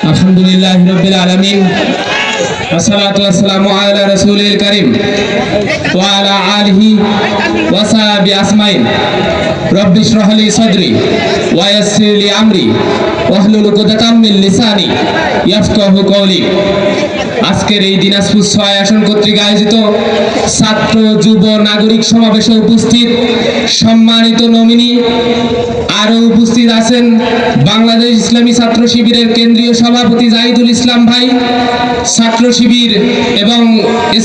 আলহামদুলিল্লাহি রাব্বিল আলামিন আসসালাতু ওয়াসসালামু আলা রাসূলিল কারীম ওয়া আলা আলিহি ওয়া সাহবিহি আজমাইন রব্বি ইশরাহ লি সাদরি ওয়া ইয়াসসির লি আমরি ওয়াহলুল উকদাতাম মিন লিসানি ইয়াফকাহু কওলি। আজকের এই দিনাজপুর ৬ আসন কর্তৃক আয়োজিত ছাত্র যুব নাগরিক সমাবেশে উপস্থিত সম্মানিত নমিনি আরো উপস্থিত আছেন বাংলাদেশ ইসলামী ছাত্র শিবিরের কেন্দ্রীয় সভাপতি জাহিদুল ইসলাম ভাই, ছাত্র শিবির এবং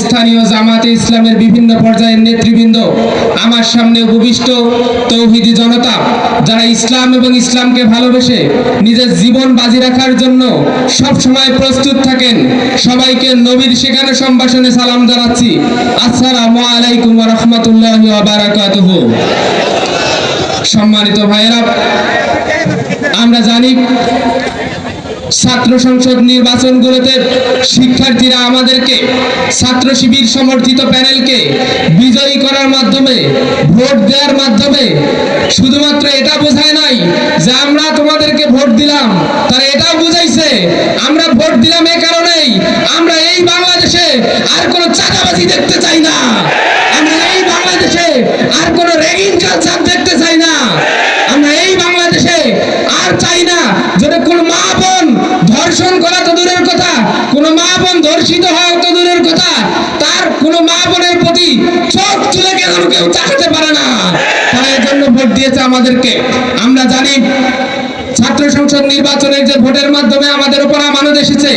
স্থানীয় জামাতে ইসলামের বিভিন্ন পর্যায়ের নেতৃবৃন্দ, আমার সামনে উপবিষ্ট তৌহিদি জনতা যারা ইসলাম এবং ইসলামকে ভালোবেসে নিজের জীবন বাজি রাখার জন্য সব সময় প্রস্তুত থাকেন, সবাইকে নবীর শেখানো সম্ভাষণে সালাম জানাচ্ছি। আসসালামু আলাইকুম ওয়া রাহমাতুল্লাহি ওয়া বারাকাতুহু। সম্মানিত ভাইয়েরা, আমরা জানি ছাত্র সংসদ নির্বাচনগুলোতে শিক্ষার্থীরা আমাদেরকে ছাত্র শিবির সমর্থিত প্যানেলকে বিজয়ী করার মাধ্যমে, ভোট দেওয়ার মাধ্যমে শুধুমাত্র এটা বোঝায় নাই যে আমরা তোমাদেরকে ভোট দিলাম, তারা এটাও বুঝাইছে আমরা ভোট দিলাম এই কারণেই আমরা এই বাংলাদেশে আর কোনো চাঁদাবাজি দেখতে চাই না, আমরা এই বাংলাদেশে আর কোনো র্যাগিং কালচার দেখতে চাই না, আমরা এই বাংলাদেশে আর চাই না যদি কোনো মা বোন ধর্ষণ করা তো দূরের কথা, কোনো মা বোন ধর্ষিত হওয়া তো দূরের কথা, তার কোনো মা বোনের প্রতি চোখ তুলে কেউ তাকাতে পারে না, তারা এর জন্য ভোট দিয়েছে আমাদেরকে। আমরা জানি ছাত্র সংসদ নির্বাচনের যে ভোটের মাধ্যমে আমাদের উপর আমানত এসেছে,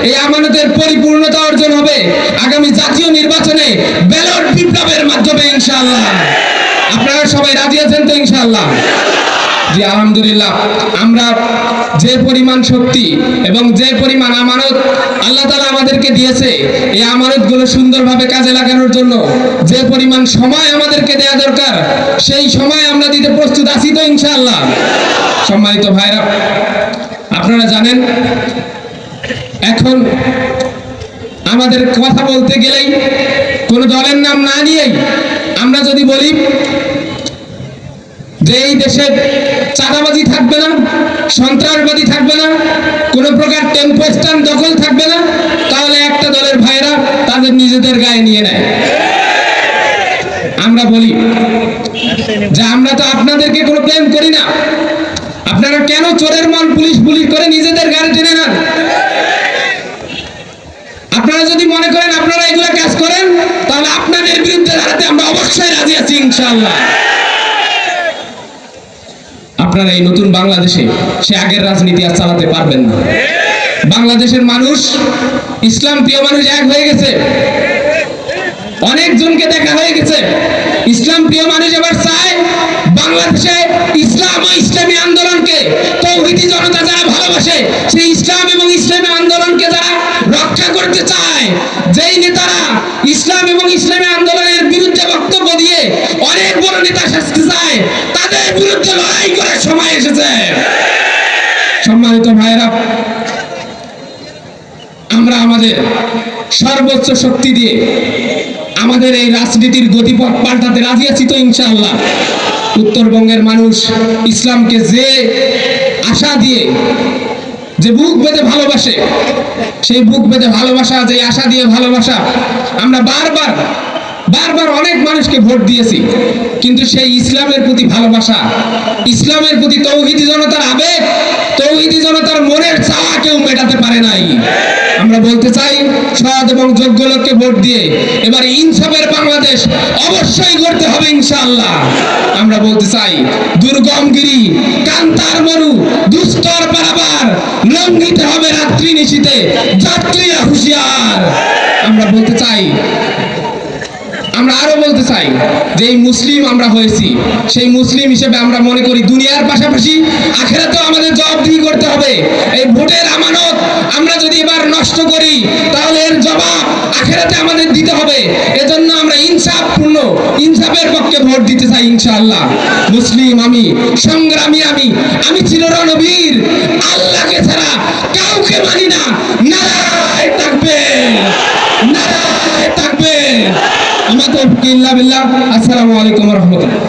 এই আমানতের পরিপূর্ণতা অর্জন হবে আগামী জাতীয় নির্বাচনে ব্যালট বিপ্লবের মাধ্যমে ইনশাআল্লাহ। আপনারা সবাই রাজি আছেন তো ইনশাআল্লাহ? জি আলহামদুলিল্লাহ। আমরা যে পরিমাণ শক্তি এবং যে পরিমাণ আমানত আল্লাহ তাআলা আমাদেরকে দিয়েছে, এই আমানতগুলো সুন্দরভাবে কাজে লাগানোর জন্য যে পরিমাণ সময় আমাদেরকে দেওয়া দরকার, সেই সময় আমরা দিতে প্রস্তুত আছি তো ইনশাআল্লাহ? সম্মানিত ভাইরা, আপনারা জানেন এখন আমাদের কথা বলতে গেলেই কোনো দলের নাম না নিয়েই আমরা যদি বলি যে এই দেশে চাঁদাবাজি থাকবে না, সন্ত্রাসবাদী থাকবে না, কোনো প্রকার টেম্পো স্ট্যান্ড দখল থাকবে না, তাহলে একটা দলের ভাইরা তাদের নিজেদের গায়ে নিয়ে নেয়। আমরা বলি যে আমরা তো আপনাদেরকে কোনো প্ল্যান করি না, আপনারা কেন চোরের মাল পুলিশ করে নিজেদের গায়ে টেনে নেন? আপনারা যদি মনে করেন আপনারা এগুলা কাজ করেন, তাহলে আপনাদের বিরুদ্ধে দাঁড়াতে আমরা অবশ্যই রাজি আছি ইনশাআল্লাহ। আপনারা এই নতুন বাংলাদেশে সে আগের রাজনীতি আর চালাতে পারবেন না। বাংলাদেশের মানুষ, ইসলাম প্রিয় মানুষ এক হয়ে গেছে, অনেকজনকে দেখা হয়ে গেছে। ইসলাম প্রিয় মানুষ এবার চায় বাংলাদেশে ইসলাম ও ইসলামী আন্দোলনকে, তৌহিদি জনতা যারা ভালোবাসে সেই ইসলাম এবং ইসলামী আন্দোলনকে যারা রক্ষা করতে চায়, যেই নেতারা ইসলাম এবং ইসলামী আন্দোলনের বিরুদ্ধে বক্তব্য দিয়ে অনেক বড় নেতা সাজতে চায়, তাদের বিরুদ্ধে লড়াই করার সময় এসেছে। সম্মানিত ভাইয়েরা, আমরা আমাদের সর্বোচ্চ শক্তি দিয়ে আমাদের এই রাজনীতির গতিপথ পাল্টাতে রাজি আছি তো ইনশাআল্লাহ? উত্তরবঙ্গের মানুষ ইসলামকে যে আশা দিয়ে, যে বুক বেঁধে ভালোবাসে, সেই বুক বেঁধে ভালোবাসা, যে আশা দিয়ে ভালোবাসা, আমরা বারবার অনেক মানুষকে ভোট দিয়েছি, কিন্তু সেই ইসলামের প্রতি ভালোবাসা, ইসলামের প্রতি তৌহিদি জনতার আবেগ, তৌহিদি জনতার মনের চাওয়া কেউ মেটাতে পারে নাই। আমরা বলতে চাই সৎ এবং যোগ্য লোককে ভোট দিয়ে এবার ইনসাফের বাংলাদেশ অবশ্যই গড়তে হবে ইনশাআল্লাহ। আমরা বলতে চাই দুর্গমগিরি, কান্তার মরু, দুস্তর পারাবার, লঙ্ঘিতে হবে রাত্রি নিশীতে, যাত্রীরা হুঁশিয়ার। আমরা বলতে চাই, আমরা আরো বলতে চাই যে এই মুসলিম আমরা হয়েছি, সেই মুসলিম হিসেবে আমরা মনে করি দুনিয়ার পাশাপাশি আখিরাতেও আমাদের জবাবদিহি করতে হবে। এই ভোটের আমানত আমরা যদি এবার নষ্ট করি, তাহলে এর জবাব আখিরাতে আমাদের দিতে হবে। এজন্য আমরা ইনসাফের পক্ষে ভোট দিতে চাই ইনশাআল্লাহ। মুসলিম আমি, সংগ্রামী আমি ছিল রণবীর, আল্লাহকে ছাড়া কাউকে মানি না। নারায়ে তাকবীর, নারায়ে তাকবীর। আসসালামু আলাইকুম ওয়া রাহমাতুল্লাহ।